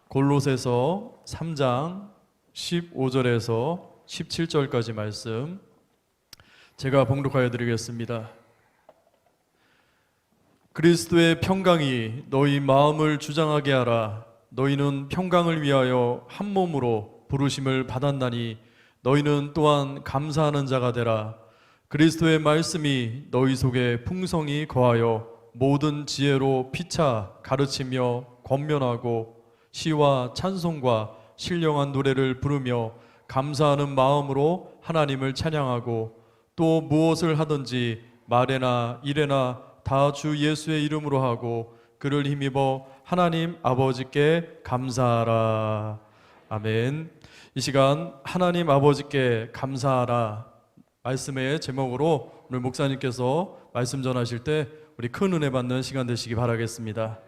골로새서 3장 15절에서 17절까지 말씀 제가 봉독하여 드리겠습니다. 그리스도의 평강이 너희 마음을 주장하게 하라. 너희는 평강을 위하여 한 몸으로 부르심을 받았나니 너희는 또한 감사하는 자가 되라. 그리스도의 말씀이 너희 속에 풍성히 거하여 모든 지혜로 피차 가르치며 권면하고 시와 찬송과 신령한 노래를 부르며 감사하는 마음으로 하나님을 찬양하고 또 무엇을 하든지 말에나 일에나 다 주 예수의 이름으로 하고 그를 힘입어 하나님 아버지께 감사하라. 아멘. 이 시간 하나님 아버지께 감사하라 말씀의 제목으로 오늘 목사님께서 말씀 전하실 때 우리 큰 은혜 받는 시간 되시기 바라겠습니다.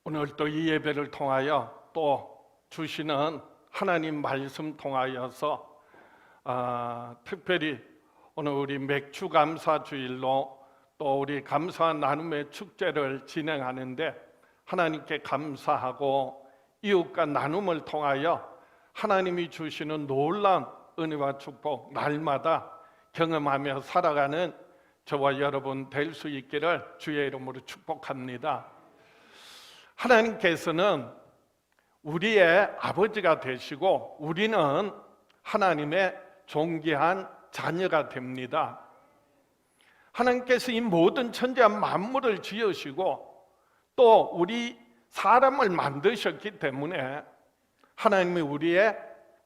오늘 또 이 예배를 통하여 또 주시는 하나님 말씀 통하여서 특별히 오늘 우리 맥주 감사 주일로 또 우리 감사 나눔의 축제를 진행하는데 하나님께 감사하고 이웃과 나눔을 통하여 하나님이 주시는 놀라운 은혜와 축복 날마다 경험하며 살아가는 저와 여러분 될 수 있기를 주의 이름으로 축복합니다. 하나님께서는 우리의 아버지가 되시고 우리는 하나님의 존귀한 자녀가 됩니다. 하나님께서 이 모든 천지한 만물을 지으시고 또 우리 사람을 만드셨기 때문에 하나님이 우리의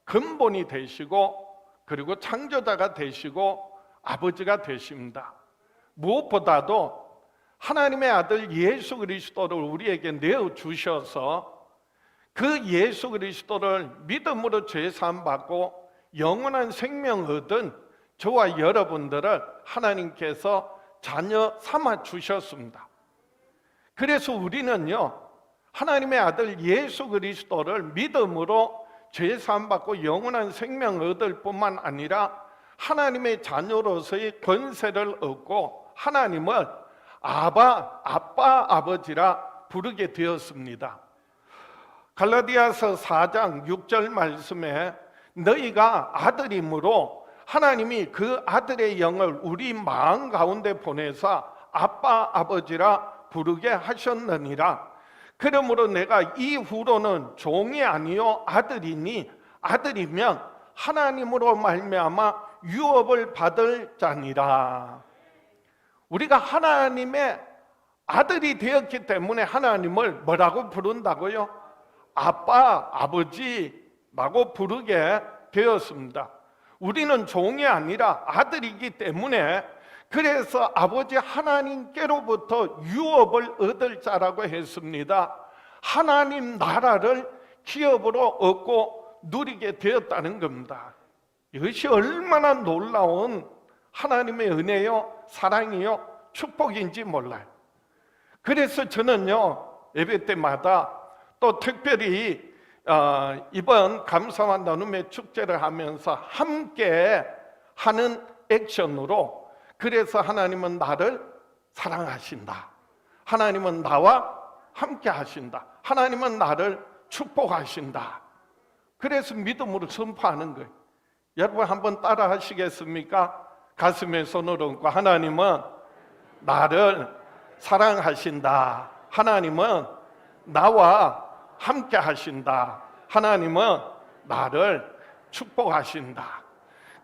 근본이 되시고 그리고 창조자가 되시고 아버지가 되십니다. 무엇보다도 하나님의 아들 예수 그리스도를 우리에게 내어주셔서 그 예수 그리스도를 믿음으로 죄사함 받고 영원한 생명 얻은 저와 여러분들을 하나님께서 자녀 삼아 주셨습니다. 그래서 우리는요 하나님의 아들 예수 그리스도를 믿음으로 죄사함 받고 영원한 생명 얻을 뿐만 아니라 하나님의 자녀로서의 권세를 얻고 하나님을 아빠, 아버지라 부르게 되었습니다. 갈라디아서 4장 6절 말씀에 너희가 아들이므로 하나님이 그 아들의 영을 우리 마음 가운데 보내사 아빠, 아버지라 부르게 하셨느니라. 그러므로 내가 이후로는 종이 아니요 아들이니 아들이면 하나님으로 말미암아 유업을 받을 자니라. 우리가 하나님의 아들이 되었기 때문에 하나님을 뭐라고 부른다고요? 아빠, 아버지라고 부르게 되었습니다. 우리는 종이 아니라 아들이기 때문에 그래서 아버지 하나님께로부터 유업을 얻을 자라고 했습니다. 하나님 나라를 기업으로 얻고 누리게 되었다는 겁니다. 이것이 얼마나 놀라운 하나님의 은혜요, 사랑이요, 축복인지 몰라요. 그래서 저는요 예배 때마다 또 특별히 이번 감사와 나눔의 축제를 하면서 함께 하는 액션으로 그래서 하나님은 나를 사랑하신다. 하나님은 나와 함께 하신다. 하나님은 나를 축복하신다. 그래서 믿음으로 선포하는 거예요. 여러분 한번 따라 하시겠습니까? 가슴에 손을 얹고 하나님은 나를 사랑하신다. 하나님은 나와 함께 하신다. 하나님은 나를 축복하신다.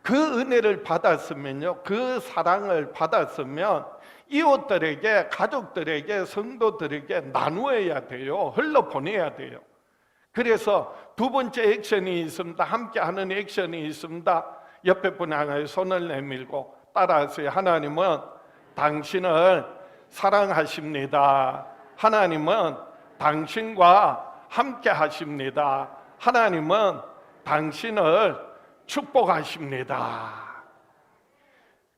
그 은혜를 받았으면요, 그 사랑을 받았으면 이웃들에게, 가족들에게, 성도들에게 나누어야 돼요. 흘러보내야 돼요. 그래서 두 번째 액션이 있습니다. 함께 하는 액션이 있습니다. 옆에 분 향하여 손을 내밀고 따라하세요. 하나님은 당신을 사랑하십니다. 하나님은 당신과 함께 하십니다. 하나님은 당신을 축복하십니다.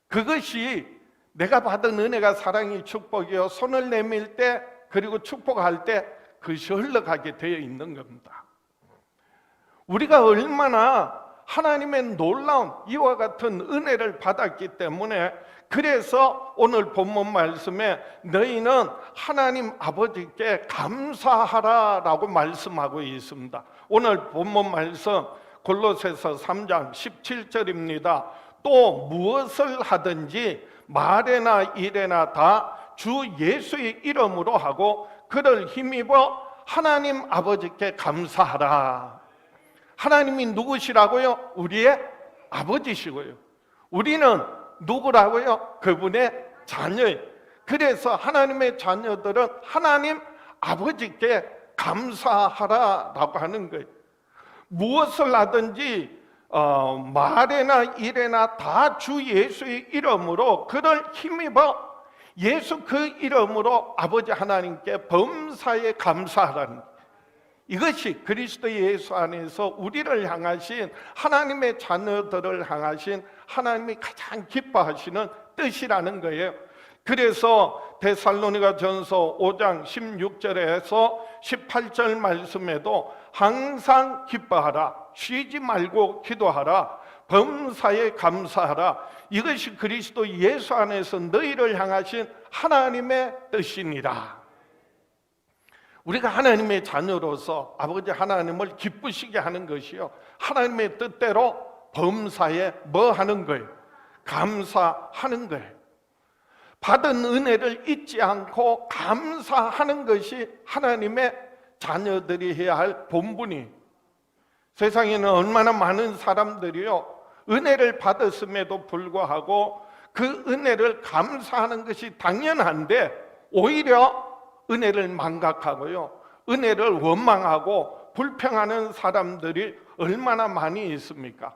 그것이 내가 받은 은혜가 사랑이 축복이요 손을 내밀 때 그리고 축복할 때 그것이 흘러가게 되어 있는 겁니다. 우리가 얼마나 하나님의 놀라운 이와 같은 은혜를 받았기 때문에 그래서 오늘 본문 말씀에 너희는 하나님 아버지께 감사하라라고 말씀하고 있습니다. 오늘 본문 말씀 골로새서 3장 17절입니다. 또 무엇을 하든지 말에나 일에나 다 주 예수의 이름으로 하고 그를 힘입어 하나님 아버지께 감사하라. 하나님이 누구시라고요? 우리의 아버지시고요. 우리는 누구라고요? 그분의 자녀예요. 그래서 하나님의 자녀들은 하나님 아버지께 감사하라라고 하는 거예요. 무엇을 하든지 말에나 일에나 다 주 예수의 이름으로 그를 힘입어 예수 그 이름으로 아버지 하나님께 범사에 감사하라는 거예요. 이것이 그리스도 예수 안에서 우리를 향하신 하나님의 자녀들을 향하신 하나님이 가장 기뻐하시는 뜻이라는 거예요. 그래서 데살로니가전서 5장 16절에서 18절 말씀에도 항상 기뻐하라, 쉬지 말고 기도하라, 범사에 감사하라. 이것이 그리스도 예수 안에서 너희를 향하신 하나님의 뜻이니라. 우리가 하나님의 자녀로서 아버지 하나님을 기쁘시게 하는 것이요, 하나님의 뜻대로 범사에 뭐 하는 거예요? 감사하는 거예요. 받은 은혜를 잊지 않고 감사하는 것이 하나님의 자녀들이 해야 할 본분이. 세상에는 얼마나 많은 사람들이요, 은혜를 받았음에도 불구하고 그 은혜를 감사하는 것이 당연한데 오히려 은혜를 망각하고요, 은혜를 원망하고 불평하는 사람들이 얼마나 많이 있습니까?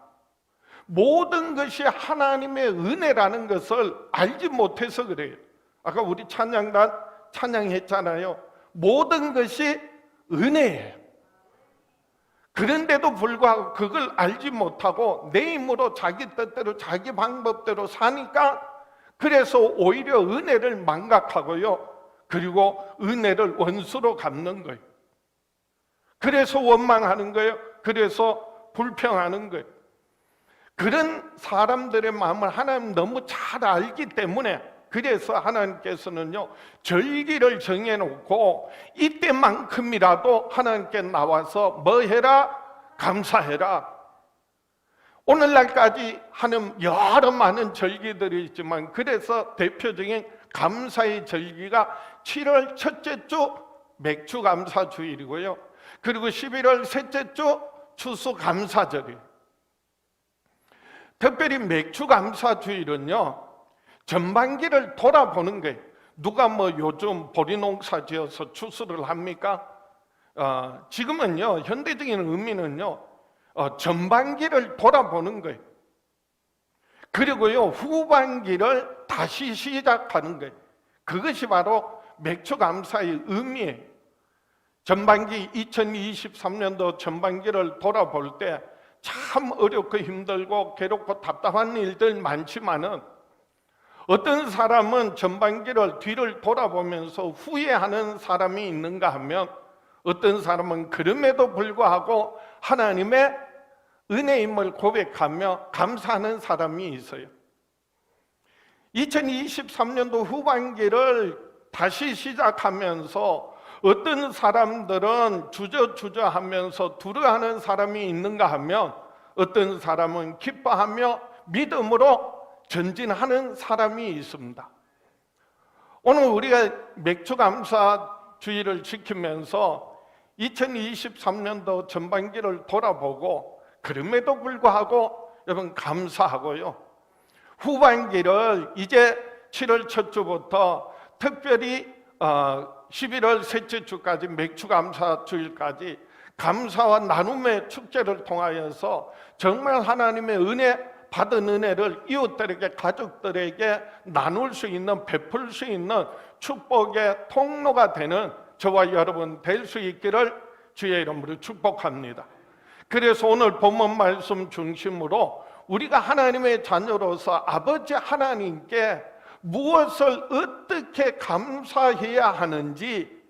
모든 것이 하나님의 은혜라는 것을 알지 못해서 그래요. 아까 우리 찬양단 찬양했잖아요. 모든 것이 은혜예요. 그런데도 불구하고 그걸 알지 못하고 내 힘으로 자기 뜻대로 자기 방법대로 사니까 그래서 오히려 은혜를 망각하고요, 그리고 은혜를 원수로 갚는 거예요. 그래서 원망하는 거예요. 그래서 불평하는 거예요. 그런 사람들의 마음을 하나님 너무 잘 알기 때문에 그래서 하나님께서는요, 절기를 정해놓고 이때만큼이라도 하나님께 나와서 뭐 해라? 감사해라. 오늘날까지 하는 여러 많은 절기들이 있지만 그래서 대표적인 감사의 절기가 7월 첫째 주 맥주감사주일이고요, 그리고 11월 셋째 주 추수감사절이에요. 특별히 맥주감사주일은요, 전반기를 돌아보는 거예요. 누가 뭐 요즘 보리농사 지어서 추수를 합니까? 지금은요, 현대적인 의미는요, 전반기를 돌아보는 거예요. 그리고요, 후반기를 다시 시작하는 거예요. 그것이 바로 맥주감사의 의미예요. 전반기 2023년도 전반기를 돌아볼 때 참 어렵고 힘들고 괴롭고 답답한 일들 많지만은 어떤 사람은 전반기를 뒤를 돌아보면서 후회하는 사람이 있는가 하면 어떤 사람은 그럼에도 불구하고 하나님의 은혜임을 고백하며 감사하는 사람이 있어요. 2023년도 후반기를 다시 시작하면서 어떤 사람들은 주저하면서 두려워하는 사람이 있는가 하면 어떤 사람은 기뻐하며 믿음으로 전진하는 사람이 있습니다. 오늘 우리가 맥주감사주의를 지키면서 2023년도 전반기를 돌아보고 그럼에도 불구하고 여러분 감사하고요, 후반기를 이제 7월 첫 주부터 특별히 11월 셋째 주까지 맥주감사주일까지 감사와 나눔의 축제를 통하여서 정말 하나님의 은혜, 받은 은혜를 이웃들에게, 가족들에게 나눌 수 있는, 베풀 수 있는 축복의 통로가 되는 저와 여러분 될 수 있기를 주의 이름으로 축복합니다. 그래서 오늘 본문 말씀 중심으로 우리가 하나님의 자녀로서 아버지 하나님께 무엇을 어떻게 감사해야 하는지,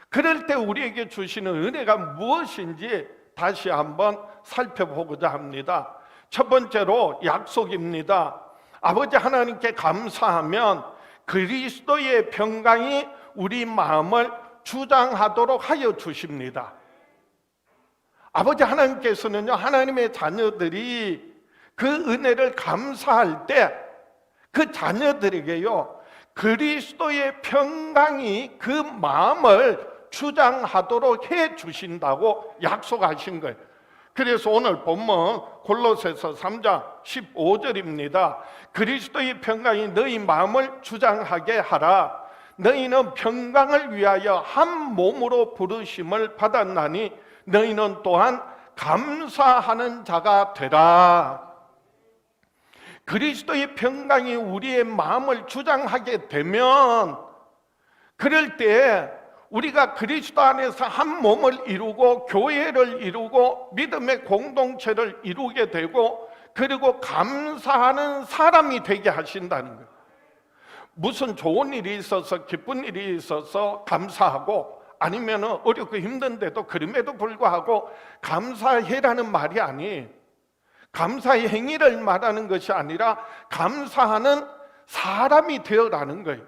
그럴 때 우리에게 주시는 은혜가 무엇인지 다시 한번 살펴보고자 합니다. 첫 번째로 약속입니다. 아버지 하나님께 감사하면 그리스도의 평강이 우리 마음을 주장하도록 하여 주십니다. 아버지 하나님께서는요, 하나님의 자녀들이 그 은혜를 감사할 때 그 자녀들에게요, 그리스도의 평강이 그 마음을 주장하도록 해 주신다고 약속하신 거예요. 그래서 오늘 본문 골로새서 3장 15절입니다. 그리스도의 평강이 너희 마음을 주장하게 하라. 너희는 평강을 위하여 한 몸으로 부르심을 받았나니 너희는 또한 감사하는 자가 되라. 그리스도의 평강이 우리의 마음을 주장하게 되면, 그럴 때 우리가 그리스도 안에서 한 몸을 이루고 교회를 이루고 믿음의 공동체를 이루게 되고, 그리고 감사하는 사람이 되게 하신다는 거예요. 무슨 좋은 일이 있어서 기쁜 일이 있어서 감사하고, 아니면 어렵고 힘든데도 그럼에도 불구하고 감사해라는 말이 아니에요. 감사의 행위를 말하는 것이 아니라 감사하는 사람이 되어라는 거예요.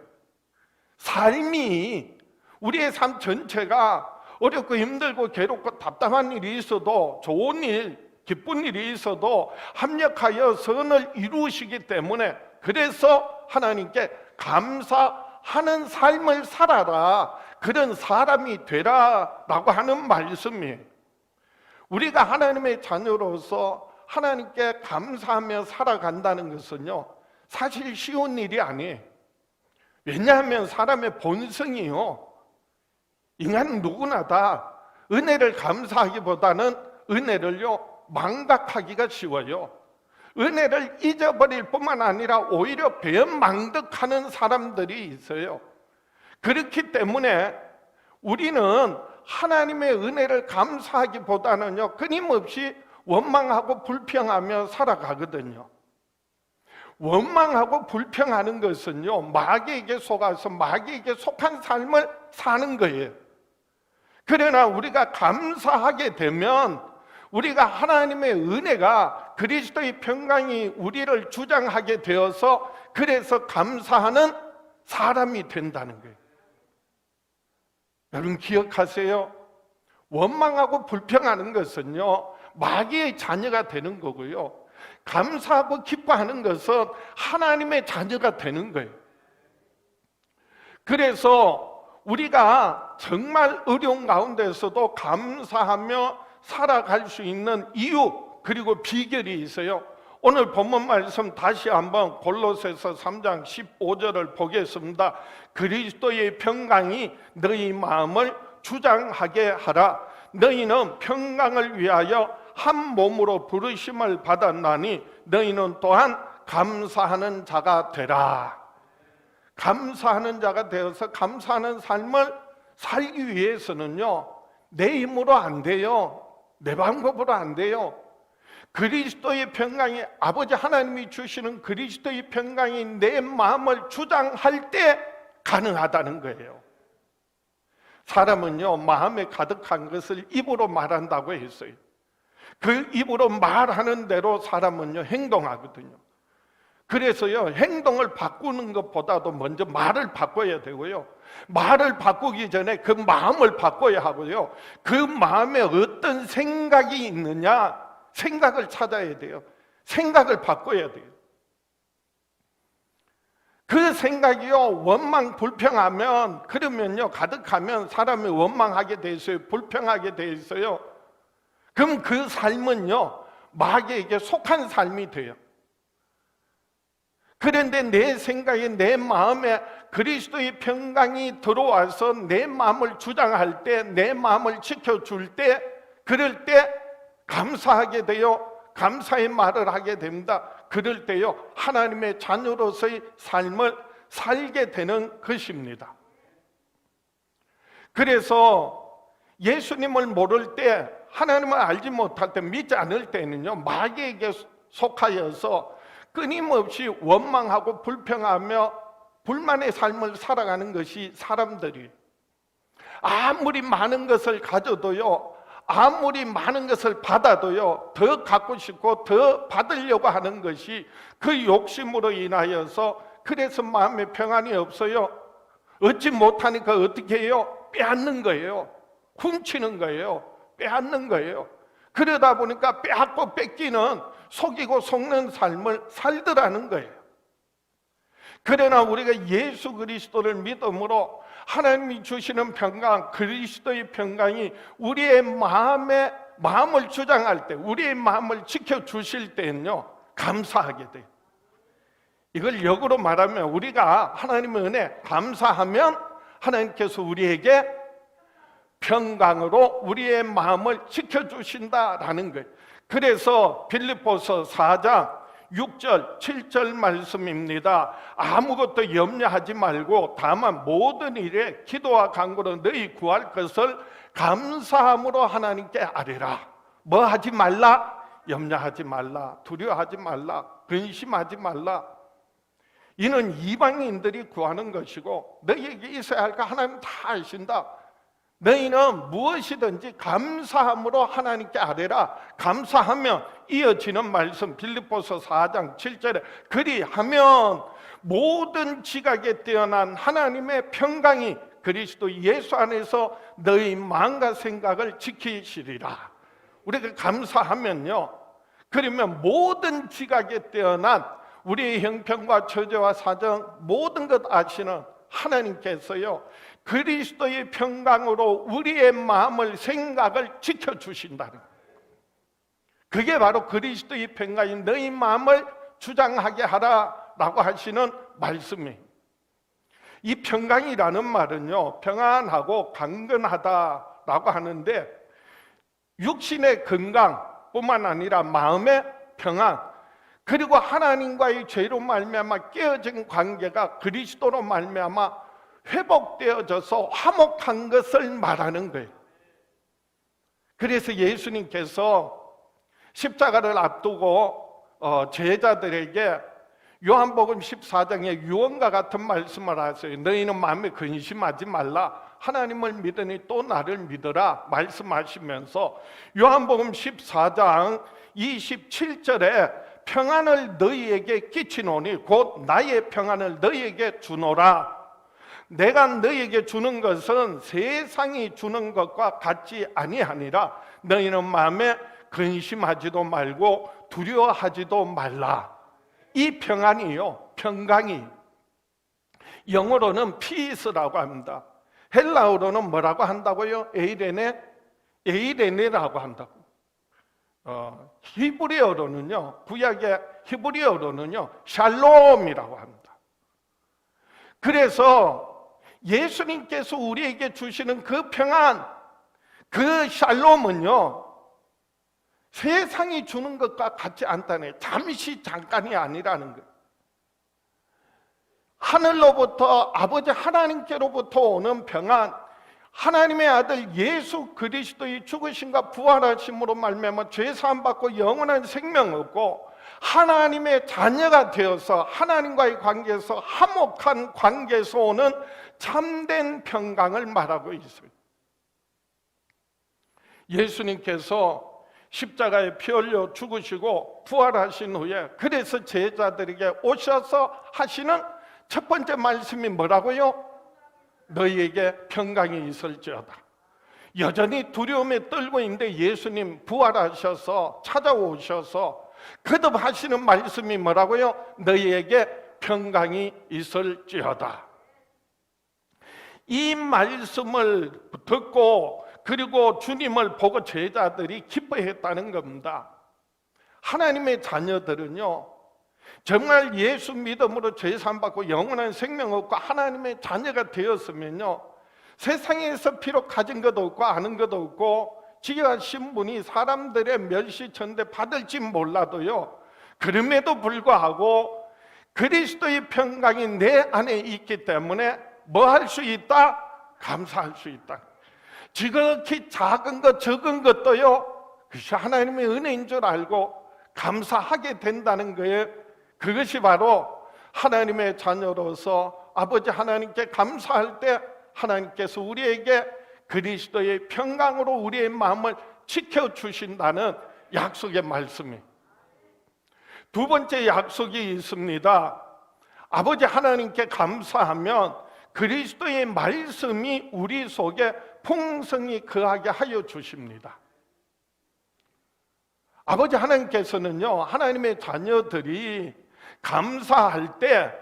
삶이, 우리의 삶 전체가 어렵고 힘들고 괴롭고 답답한 일이 있어도, 좋은 일, 기쁜 일이 있어도 합력하여 선을 이루시기 때문에, 그래서 하나님께 감사하는 삶을 살아라, 그런 사람이 되라 라고 하는 말씀이에요. 우리가 하나님의 자녀로서 하나님께 감사하며 살아간다는 것은요, 사실 쉬운 일이 아니에요. 왜냐하면 사람의 본성이요, 인간 누구나 다 은혜를 감사하기보다는 은혜를요 망각하기가 쉬워요. 은혜를 잊어버릴 뿐만 아니라 오히려 배은망덕하는 사람들이 있어요. 그렇기 때문에 우리는 하나님의 은혜를 감사하기보다는요, 끊임없이 원망하고 불평하며 살아가거든요. 원망하고 불평하는 것은요, 마귀에게 속아서 마귀에게 속한 삶을 사는 거예요. 그러나 우리가 감사하게 되면, 우리가 하나님의 은혜가, 그리스도의 평강이 우리를 주장하게 되어서, 그래서 감사하는 사람이 된다는 거예요. 여러분 기억하세요. 원망하고 불평하는 것은요, 마귀의 자녀가 되는 거고요, 감사하고 기뻐하는 것은 하나님의 자녀가 되는 거예요. 그래서 우리가 정말 어려운 가운데서도 감사하며 살아갈 수 있는 이유, 그리고 비결이 있어요. 오늘 본문 말씀 다시 한번 골로새서 3장 15절을 보겠습니다. 그리스도의 평강이 너희 마음을 주장하게 하라. 너희는 평강을 위하여 한 몸으로 부르심을 받았나니 너희는 또한 감사하는 자가 되라. 감사하는 자가 되어서 감사하는 삶을 살기 위해서는요, 내 힘으로 안 돼요. 내 방법으로 안 돼요. 그리스도의 평강이, 아버지 하나님이 주시는 그리스도의 평강이 내 마음을 주장할 때 가능하다는 거예요. 사람은요, 마음에 가득한 것을 입으로 말한다고 했어요. 그 입으로 말하는 대로 사람은요 행동하거든요. 그래서요, 행동을 바꾸는 것보다도 먼저 말을 바꿔야 되고요, 말을 바꾸기 전에 그 마음을 바꿔야 하고요, 그 마음에 어떤 생각이 있느냐, 생각을 찾아야 돼요. 생각을 바꿔야 돼요. 그 생각이요, 원망 불평하면, 그러면요, 가득하면 사람이 원망하게 돼 있어요. 불평하게 돼 있어요. 그럼 그 삶은요, 마귀에게 속한 삶이 돼요. 그런데 내 생각에, 내 마음에 그리스도의 평강이 들어와서 내 마음을 주장할 때, 내 마음을 지켜줄 때, 그럴 때 감사하게 돼요. 감사의 말을 하게 됩니다. 그럴 때요, 하나님의 자녀로서의 삶을 살게 되는 것입니다. 그래서 예수님을 모를 때, 하나님을 알지 못할 때, 믿지 않을 때는요, 마귀에게 속하여서 끊임없이 원망하고 불평하며 불만의 삶을 살아가는 것이 사람들이, 아무리 많은 것을 가져도요, 아무리 많은 것을 받아도요, 더 갖고 싶고 더 받으려고 하는 것이 그 욕심으로 인하여서 그래서 마음에 평안이 없어요. 얻지 못하니까 어떻게 해요? 빼앗는 거예요. 훔치는 거예요. 빼앗는 거예요. 그러다 보니까 빼앗고 뺏기는 속이고 속는 삶을 살더라는 거예요. 그러나 우리가 예수 그리스도를 믿음으로 하나님이 주시는 평강, 그리스도의 평강이 우리의 마음을 주장할 때, 우리의 마음을 지켜주실 때는요, 감사하게 돼요. 이걸 역으로 말하면 우리가 하나님의 은혜 감사하면 하나님께서 우리에게 평강으로 우리의 마음을 지켜주신다라는 거예요. 그래서 빌립보서 4장 6절, 7절 말씀입니다. 아무것도 염려하지 말고 다만 모든 일에 기도와 간구로 너희 구할 것을 감사함으로 하나님께 아뢰라. 뭐 하지 말라? 염려하지 말라. 두려워하지 말라. 근심하지 말라. 이는 이방인들이 구하는 것이고 너희에게 있어야 할 거 하나님 다 아신다. 너희는 무엇이든지 감사함으로 하나님께 아뢰라. 감사하면 이어지는 말씀 빌립보서 4장 7절에 그리하면 모든 지각에 뛰어난 하나님의 평강이 그리스도 예수 안에서 너희 마음과 생각을 지키시리라. 우리가 감사하면요, 그러면 모든 지각에 뛰어난 우리의 형편과 처제와 사정 모든 것 아시는 하나님께서요, 그리스도의 평강으로 우리의 마음을 생각을 지켜주신다는 거예요. 그게 바로 그리스도의 평강이 너희 마음을 주장하게 하라라고 하시는 말씀이에요. 이 평강이라는 말은요, 평안하고 강건하다라고 하는데 육신의 건강뿐만 아니라 마음의 평안, 그리고 하나님과의 죄로 말미암아 깨어진 관계가 그리스도로 말미암아 회복되어져서 화목한 것을 말하는 거예요. 그래서 예수님께서 십자가를 앞두고 제자들에게 요한복음 14장에 유언과 같은 말씀을 하세요. 너희는 마음에 근심하지 말라. 하나님을 믿으니 또 나를 믿으라 말씀하시면서 요한복음 14장 27절에 평안을 너희에게 끼치노니 곧 나의 평안을 너희에게 주노라. 내가 너희에게 주는 것은 세상이 주는 것과 같지 아니하니라. 너희는 마음에 근심하지도 말고 두려워하지도 말라. 이 평안이요, 평강이 영어로는 peace라고 합니다. 헬라어로는 뭐라고 한다고요? 에이레네라고 한다고. 히브리어로는요, 구약의 히브리어로는요, 샬롬이라고 합니다. 그래서 예수님께서 우리에게 주시는 그 평안, 그 샬롬은요, 세상이 주는 것과 같지 않다네. 잠시 잠깐이 아니라는 거예요. 하늘로부터 아버지 하나님께로부터 오는 평안, 하나님의 아들 예수 그리스도의 죽으심과 부활하심으로 말미암아 죄 사함 받고 영원한 생명 얻고 하나님의 자녀가 되어서 하나님과의 관계에서 화목한 관계에서 오는 참된 평강을 말하고 있어요. 예수님께서 십자가에 피 흘려 죽으시고 부활하신 후에 그래서 제자들에게 오셔서 하시는 첫 번째 말씀이 뭐라고요? 너희에게 평강이 있을지어다. 여전히 두려움에 떨고 있는데 예수님 부활하셔서 찾아오셔서 거듭하시는 말씀이 뭐라고요? 너희에게 평강이 있을지어다. 이 말씀을 듣고 그리고 주님을 보고 제자들이 기뻐했다는 겁니다. 하나님의 자녀들은요, 정말 예수 믿음으로 죄 사함 받고 영원한 생명 얻고 하나님의 자녀가 되었으면요, 세상에서 비록 가진 것도 없고 아는 것도 없고 지혜와 신분이 사람들의 멸시천대 받을지 몰라도요, 그럼에도 불구하고 그리스도의 평강이 내 안에 있기 때문에 뭐 할 수 있다? 감사할 수 있다. 지극히 작은 것 적은 것도요, 그것이 하나님의 은혜인 줄 알고 감사하게 된다는 거예요. 그것이 바로 하나님의 자녀로서 아버지 하나님께 감사할 때 하나님께서 우리에게 그리스도의 평강으로 우리의 마음을 지켜주신다는 약속의 말씀이. 두 번째 약속이 있습니다. 아버지 하나님께 감사하면 그리스도의 말씀이 우리 속에 풍성히 거하게 하여 주십니다. 아버지 하나님께서는요, 하나님의 자녀들이 감사할 때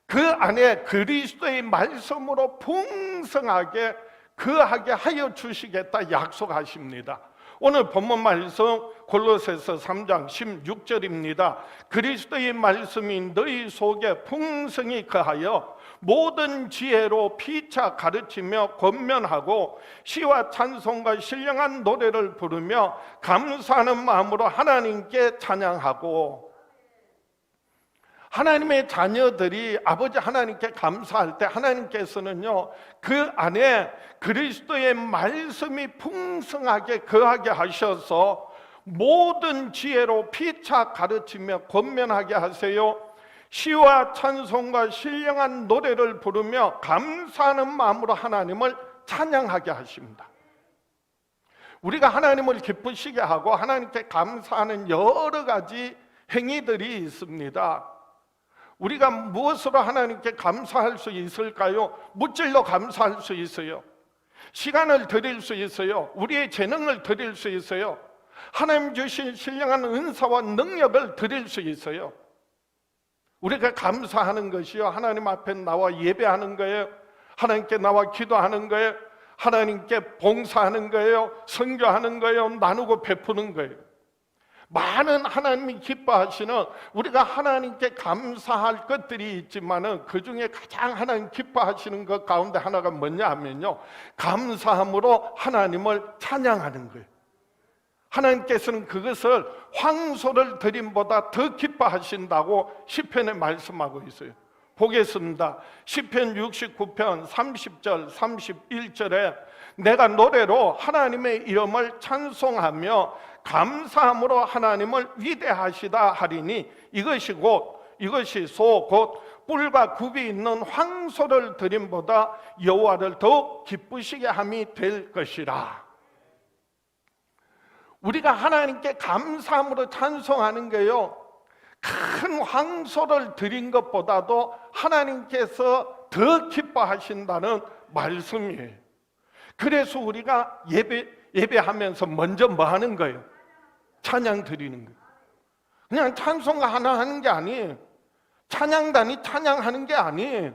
그 안에 그리스도의 말씀으로 풍성하게 거하게 하여 주시겠다 약속하십니다. 오늘 본문 말씀 골로새서 3장 16절입니다. 그리스도의 말씀이 너희 속에 풍성히 거하여 모든 지혜로 피차 가르치며 권면하고 시와 찬송과 신령한 노래를 부르며 감사하는 마음으로 하나님께 찬양하고. 하나님의 자녀들이 아버지 하나님께 감사할 때 하나님께서는요, 그 안에 그리스도의 말씀이 풍성하게 거하게 하셔서 모든 지혜로 피차 가르치며 권면하게 하세요. 시와 찬송과 신령한 노래를 부르며 감사하는 마음으로 하나님을 찬양하게 하십니다. 우리가 하나님을 기쁘시게 하고 하나님께 감사하는 여러 가지 행위들이 있습니다. 우리가 무엇으로 하나님께 감사할 수 있을까요? 물질로 감사할 수 있어요. 시간을 드릴 수 있어요. 우리의 재능을 드릴 수 있어요. 하나님 주신 신령한 은사와 능력을 드릴 수 있어요. 우리가 감사하는 것이요, 하나님 앞에 나와 예배하는 거예요. 하나님께 나와 기도하는 거예요. 하나님께 봉사하는 거예요. 선교하는 거예요. 나누고 베푸는 거예요. 많은 하나님이 기뻐하시는, 우리가 하나님께 감사할 것들이 있지만은 그 중에 가장 하나님 기뻐하시는 것 가운데 하나가 뭐냐 하면요, 감사함으로 하나님을 찬양하는 거예요. 하나님께서는 그것을 황소를 드림보다 더 기뻐하신다고 시편에 말씀하고 있어요. 보겠습니다. 시편 69편 30절 31절에 내가 노래로 하나님의 이름을 찬송하며 감사함으로 하나님을 위대하시다 하리니 이것이 소 곧 뿔과 굽이 있는 황소를 드림보다 여호와를 더욱 기쁘시게 함이 될 것이라. 우리가 하나님께 감사함으로 찬송하는 게요, 큰 황소를 드린 것보다도 하나님께서 더 기뻐하신다는 말씀이에요. 그래서 우리가 예배하면서 먼저 뭐 하는 거예요? 찬양 드리는 거예요. 그냥 찬송가 하나 하는 게 아니에요. 찬양단이 찬양하는 게 아니에요.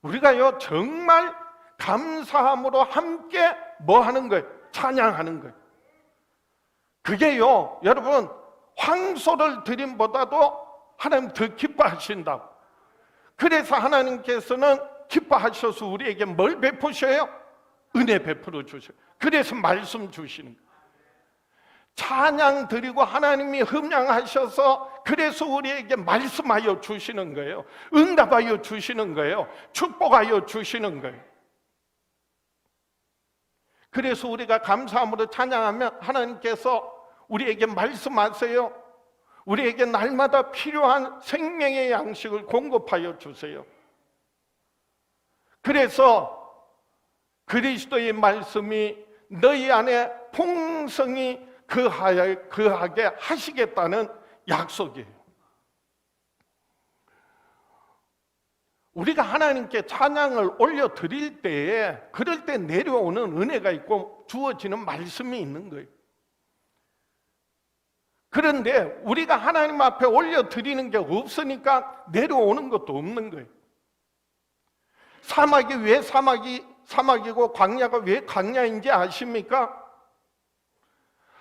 우리가요, 정말 감사함으로 함께 뭐 하는 거예요? 찬양하는 거예요. 그게요, 여러분, 황소를 드림보다도 하나님 더 기뻐하신다고. 그래서 하나님께서는 기뻐하셔서 우리에게 뭘 베푸셔요? 은혜 베풀어 주셔요. 그래서 말씀 주시는 거예요. 찬양 드리고 하나님이 흠양하셔서 그래서 우리에게 말씀하여 주시는 거예요. 응답하여 주시는 거예요. 축복하여 주시는 거예요. 그래서 우리가 감사함으로 찬양하면 하나님께서 우리에게 말씀하세요. 우리에게 날마다 필요한 생명의 양식을 공급하여 주세요. 그래서 그리스도의 말씀이 너희 안에 풍성히 거하게 하시겠다는 약속이에요. 우리가 하나님께 찬양을 올려드릴 때에 그럴 때 내려오는 은혜가 있고 주어지는 말씀이 있는 거예요. 그런데 우리가 하나님 앞에 올려드리는 게 없으니까 내려오는 것도 없는 거예요. 사막이 왜 사막이고 광야가 왜 광야인지 아십니까?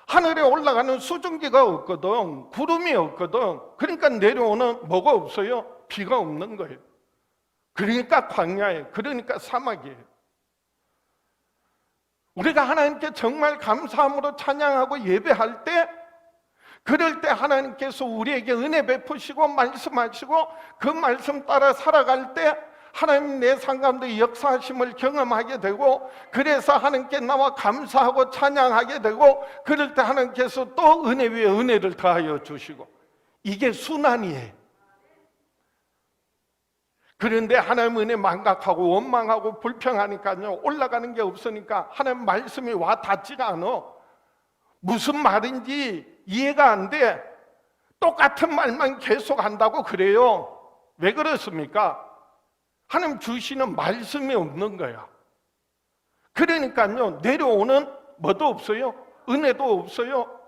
하늘에 올라가는 수증기가 없거든, 구름이 없거든. 그러니까 내려오는 뭐가 없어요? 비가 없는 거예요. 그러니까 광야예요. 그러니까 사막이에요. 우리가 하나님께 정말 감사함으로 찬양하고 예배할 때, 그럴 때 하나님께서 우리에게 은혜 베푸시고 말씀하시고 그 말씀 따라 살아갈 때 하나님 내 삶 가운데 역사하심을 경험하게 되고, 그래서 하나님께 나와 감사하고 찬양하게 되고, 그럴 때 하나님께서 또 은혜 위에 은혜를 더하여 주시고, 이게 순환이에요. 그런데 하나님 은혜 망각하고 원망하고 불평하니까요, 올라가는 게 없으니까 하나님 말씀이 와 닿지가 않아. 무슨 말인지 이해가 안 돼. 똑같은 말만 계속 한다고 그래요. 왜 그렇습니까? 하나님 주시는 말씀이 없는 거야. 그러니까요, 내려오는 뭐도 없어요. 은혜도 없어요.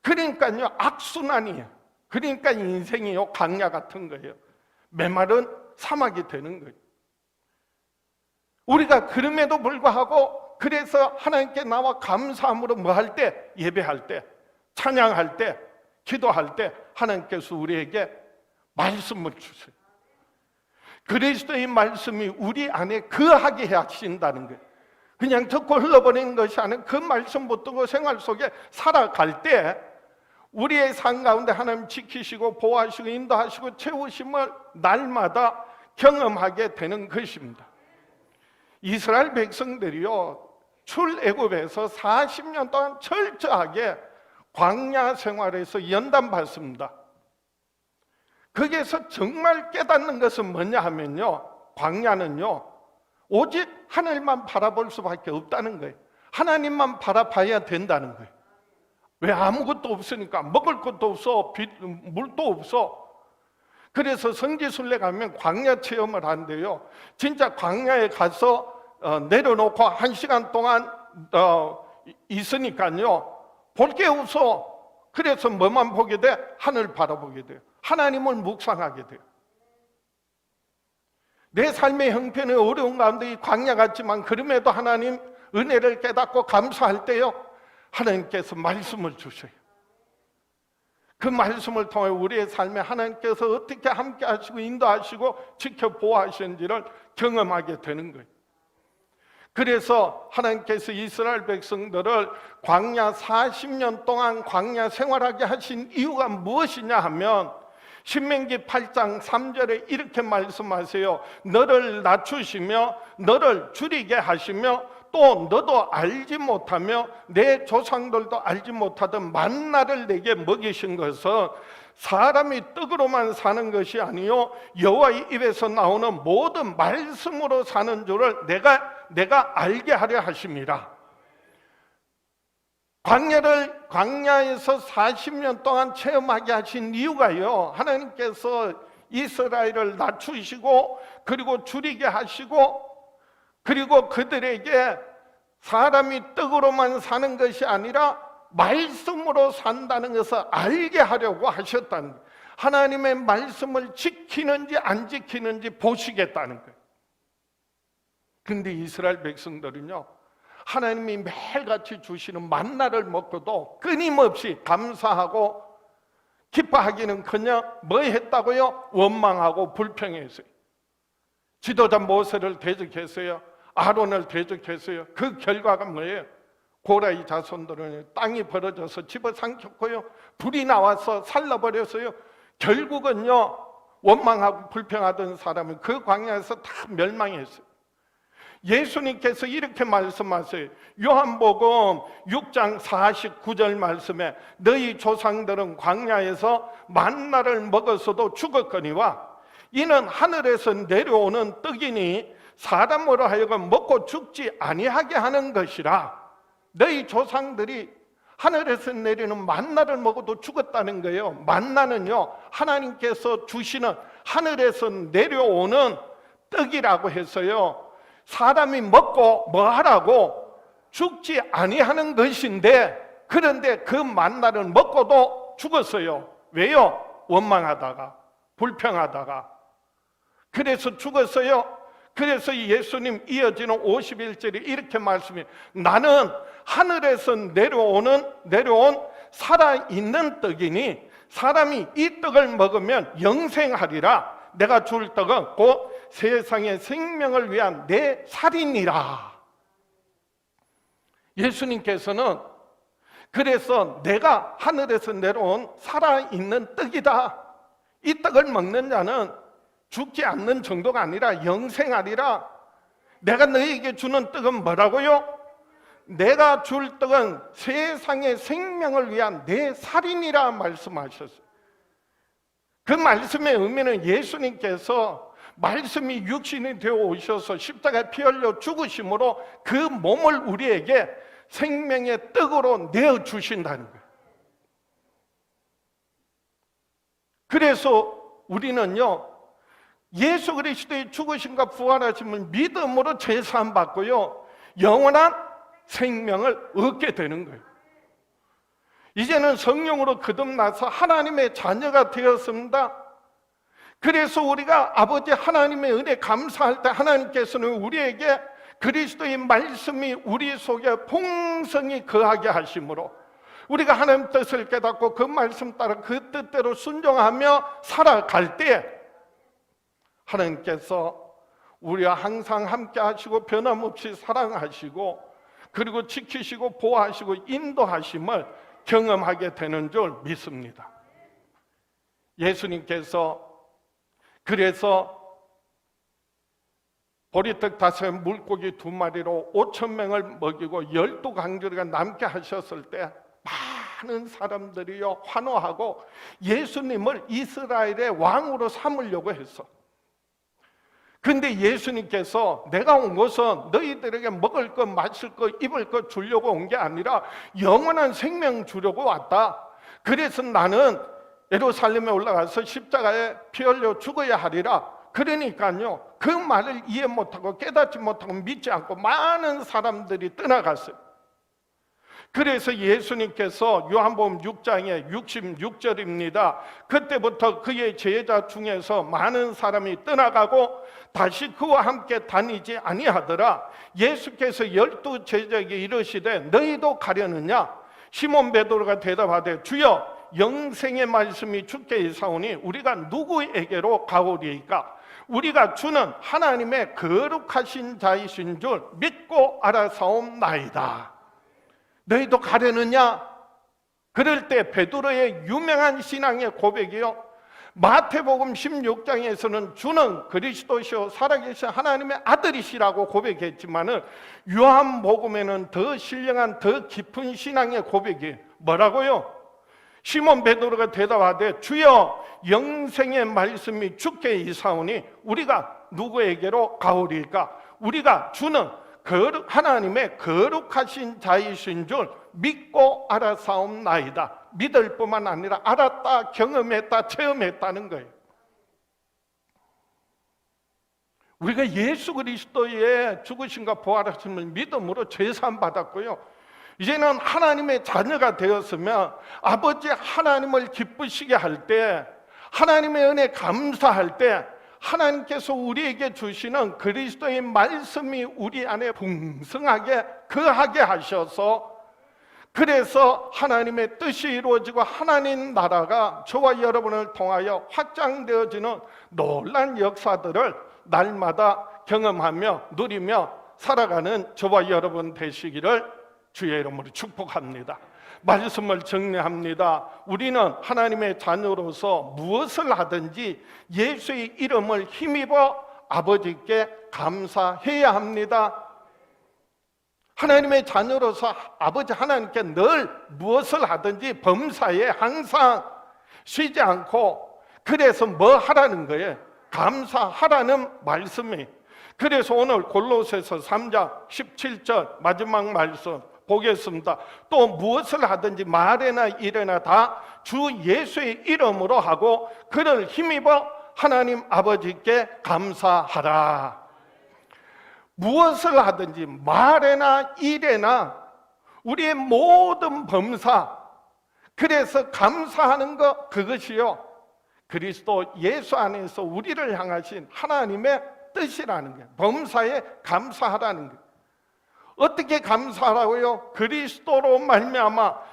그러니까요, 악순환이에요. 그러니까 인생이요, 광야 같은 거예요. 메마른 사막이 되는 거예요. 우리가 그럼에도 불구하고 그래서 하나님께 나와 감사함으로 뭐 할 때? 예배할 때, 찬양할 때, 기도할 때 하나님께서 우리에게 말씀을 주세요. 그리스도의 말씀이 우리 안에 거하게 하신다는 거예요. 그냥 듣고 흘러버리는 것이 아니라 그 말씀 붙들고 생활 속에 살아갈 때 우리의 삶 가운데 하나님 지키시고 보호하시고 인도하시고 채우심을 날마다 경험하게 되는 것입니다. 이스라엘 백성들이요, 출애굽에서 40년 동안 철저하게 광야 생활에서 연단받습니다. 거기에서 정말 깨닫는 것은 뭐냐 하면요, 광야는요 오직 하늘만 바라볼 수밖에 없다는 거예요. 하나님만 바라봐야 된다는 거예요. 왜? 아무것도 없으니까. 먹을 것도 없어, 물도 없어. 그래서 성지순례 가면 광야 체험을 한대요. 진짜 광야에 가서 내려놓고 1시간 동안 있으니까요 볼 게 없어. 그래서 뭐만 보게 돼? 하늘 바라보게 돼요. 하나님을 묵상하게 돼요. 내 삶의 형편의 어려운 가운데 이 광야 같지만 그럼에도 하나님 은혜를 깨닫고 감사할 때요, 하나님께서 말씀을 주셔요. 그 말씀을 통해 우리의 삶에 하나님께서 어떻게 함께 하시고 인도하시고 지켜 보호하시는지를 경험하게 되는 거예요. 그래서 하나님께서 이스라엘 백성들을 광야 40년 동안 광야 생활하게 하신 이유가 무엇이냐 하면 신명기 8장 3절에 이렇게 말씀하세요. 너를 낮추시며 너를 줄이게 하시며 또 너도 알지 못하며 내 조상들도 알지 못하던 만나를 내게 먹이신 것은 사람이 떡으로만 사는 것이 아니요 여호와의 입에서 나오는 모든 말씀으로 사는 줄을 내가 알게 하려 하심이라. 광야에서 40년 동안 체험하게 하신 이유가요, 하나님께서 이스라엘을 낮추시고 그리고 줄이게 하시고 그리고 그들에게 사람이 떡으로만 사는 것이 아니라 말씀으로 산다는 것을 알게 하려고 하셨다는 거예요. 하나님의 말씀을 지키는지 안 지키는지 보시겠다는 거예요. 그런데 이스라엘 백성들은요, 하나님이 매일같이 주시는 만나를 먹고도 끊임없이 감사하고 기뻐하기는커녕 뭐 했다고요? 원망하고 불평했어요. 지도자 모세를 대적했어요. 아론을 대적했어요. 그 결과가 뭐예요? 고라의 자손들은 땅이 벌어져서 집어삼켰고요, 불이 나와서 살라버렸어요. 결국은요, 원망하고 불평하던 사람은 그 광야에서 다 멸망했어요. 예수님께서 이렇게 말씀하세요. 요한복음 6장 49절 말씀에 너희 조상들은 광야에서 만나를 먹었어도 죽었거니와 이는 하늘에서 내려오는 떡이니 사람으로 하여금 먹고 죽지 아니하게 하는 것이라. 너희 조상들이 하늘에서 내리는 만나를 먹어도 죽었다는 거예요. 만나는요, 하나님께서 주시는 하늘에서 내려오는 떡이라고 해서요, 사람이 먹고 뭐 하라고? 죽지 아니하는 것인데, 그런데 그 만나를 먹고도 죽었어요. 왜요? 원망하다가 불평하다가. 그래서 죽었어요. 그래서 예수님 이어지는 51절에 이렇게 말씀해요. 나는 하늘에서 내려온 살아있는 떡이니 사람이 이 떡을 먹으면 영생하리라. 내가 줄 떡은 곧 세상의 생명을 위한 내 살이니라. 예수님께서는 그래서 내가 하늘에서 내려온 살아있는 떡이다. 이 떡을 먹는 자는 죽지 않는 정도가 아니라 영생하리라. 내가 너희에게 주는 떡은 뭐라고요? 내가 줄 떡은 세상의 생명을 위한 내 살이니라 말씀하셨어요. 그 말씀의 의미는 예수님께서 말씀이 육신이 되어 오셔서 십자가에 피 흘려 죽으심으로 그 몸을 우리에게 생명의 떡으로 내어주신다는 거예요. 그래서 우리는요, 예수 그리스도의 죽으심과 부활하심을 믿음으로 제사함 받고요, 영원한 생명을 얻게 되는 거예요. 이제는 성령으로 거듭나서 하나님의 자녀가 되었습니다. 그래서 우리가 아버지 하나님의 은혜 감사할 때 하나님께서는 우리에게 그리스도의 말씀이 우리 속에 풍성히 거하게 하심으로 우리가 하나님 뜻을 깨닫고 그 말씀 따라 그 뜻대로 순종하며 살아갈 때 하나님께서 우리와 항상 함께 하시고 변함없이 사랑하시고 그리고 지키시고 보호하시고 인도하심을 경험하게 되는 줄 믿습니다. 예수님께서 그래서 보리떡 5에 물고기 2마리로 5,000명을 먹이고 12강조리가 남게 하셨을 때 많은 사람들이요 환호하고 예수님을 이스라엘의 왕으로 삼으려고 했어. 근데 예수님께서 내가 온 것은 너희들에게 먹을 것, 마실 것, 입을 것 주려고 온 게 아니라 영원한 생명 주려고 왔다. 그래서 나는 예루살렘에 올라가서 십자가에 피 흘려 죽어야 하리라. 그러니까요, 그 말을 이해 못하고 깨닫지 못하고 믿지 않고 많은 사람들이 떠나갔어요. 그래서 예수님께서 요한복음 6장에 66절입니다. 그때부터 그의 제자 중에서 많은 사람이 떠나가고 다시 그와 함께 다니지 아니하더라. 예수께서 12 제자에게 이르시되 너희도 가려느냐? 시몬 베드로가 대답하되 주여 영생의 말씀이 주께 이사오니 우리가 누구에게로 가오리이까? 우리가 주는 하나님의 거룩하신 자이신 줄 믿고 알아사옵나이다. 너희도 가려느냐? 그럴 때 베드로의 유명한 신앙의 고백이요, 마태복음 16장에서는 주는 그리스도시요 살아계신 하나님의 아들이시라고 고백했지만은 요한복음에는 더 신령한 더 깊은 신앙의 고백이 뭐라고요? 시몬 베드로가 대답하되 주여 영생의 말씀이 주께 이사오니 우리가 누구에게로 가오리까? 우리가 주는 하나님의 거룩하신 자이신 줄 믿고 알아사옵나이다. 믿을 뿐만 아니라 알았다, 경험했다, 체험했다는 거예요. 우리가 예수 그리스도의 죽으심과 부활하심을 믿음으로 죄사함 받았고요, 이제는 하나님의 자녀가 되었으면 아버지 하나님을 기쁘시게 할 때, 하나님의 은혜 감사할 때 하나님께서 우리에게 주시는 그리스도의 말씀이 우리 안에 풍성하게 거하게 하셔서, 그래서 하나님의 뜻이 이루어지고 하나님 나라가 저와 여러분을 통하여 확장되어지는 놀라운 역사들을 날마다 경험하며 누리며 살아가는 저와 여러분 되시기를 주의 이름으로 축복합니다. 말씀을 정리합니다. 우리는 하나님의 자녀로서 무엇을 하든지 예수의 이름을 힘입어 아버지께 감사해야 합니다. 하나님의 자녀로서 아버지 하나님께 늘 무엇을 하든지 범사에 항상 쉬지 않고, 그래서 뭐 하라는 거예요? 감사하라는 말씀이. 그래서 오늘 골로새서 3장 17절 마지막 말씀 보겠습니다. 또 무엇을 하든지 말에나 일에나 다 주 예수의 이름으로 하고 그를 힘입어 하나님 아버지께 감사하라. 무엇을 하든지 말에나 일에나 우리의 모든 범사, 그래서 감사하는 것, 그것이요 그리스도 예수 안에서 우리를 향하신 하나님의 뜻이라는 거예요. 범사에 감사하라는 거예요. 어떻게 감사하라고요? 그리스도로 말미암아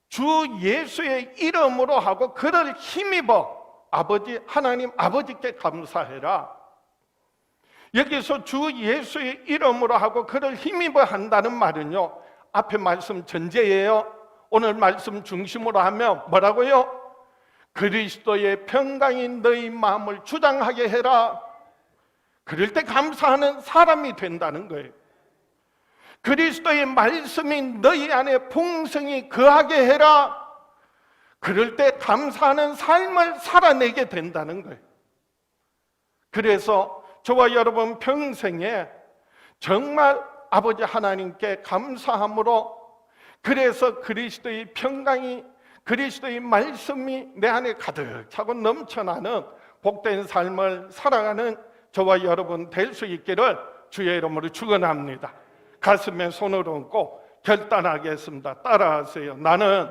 주 예수의 이름으로 하고 그를 힘입어 아버지 하나님 아버지께 감사해라. 여기서 주 예수의 이름으로 하고 그를 힘입어 한다는 말은요, 앞에 말씀 전제예요. 오늘 말씀 중심으로 하면 뭐라고요? 그리스도의 평강이 너희 마음을 주장하게 해라. 그럴 때 감사하는 사람이 된다는 거예요. 그리스도의 말씀이 너희 안에 풍성히 거하게 해라. 그럴 때 감사하는 삶을 살아내게 된다는 거예요. 그래서 저와 여러분 평생에 정말 아버지 하나님께 감사함으로, 그래서 그리스도의 평강이, 그리스도의 말씀이 내 안에 가득 차고 넘쳐나는 복된 삶을 살아가는 저와 여러분 될 수 있기를 주의 이름으로 축원합니다. 가슴에 손을 얹고 결단하겠습니다. 따라하세요. 나는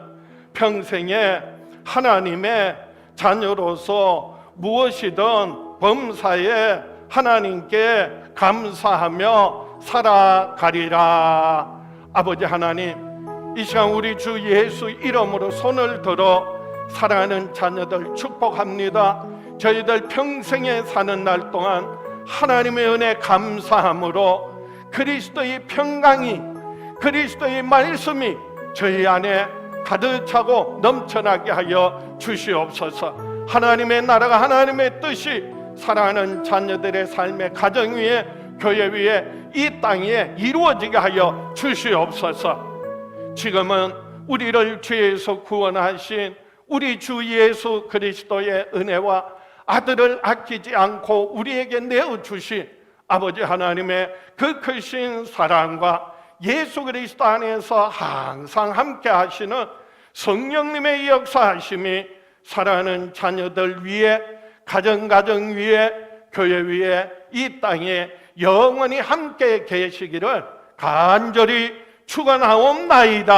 평생에 하나님의 자녀로서 무엇이든 범사에 하나님께 감사하며 살아가리라. 아버지 하나님, 이 시간 우리 주 예수 이름으로 손을 들어 사랑하는 자녀들 축복합니다. 저희들 평생에 사는 날 동안 하나님의 은혜 감사함으로 그리스도의 평강이, 그리스도의 말씀이 저희 안에 가득 차고 넘쳐나게 하여 주시옵소서. 하나님의 나라가, 하나님의 뜻이 사랑하는 자녀들의 삶의 가정 위에, 교회 위에, 이 땅에 이루어지게 하여 주시옵소서. 지금은 우리를 죄에서 구원하신 우리 주 예수 그리스도의 은혜와 아들을 아끼지 않고 우리에게 내어주신 아버지 하나님의 그 크신 사랑과 예수 그리스도 안에서 항상 함께 하시는 성령님의 역사하심이 사랑하는 자녀들 위에, 가정 위에, 교회 위에, 이 땅에 영원히 함께 계시기를 간절히 축원하옵나이다.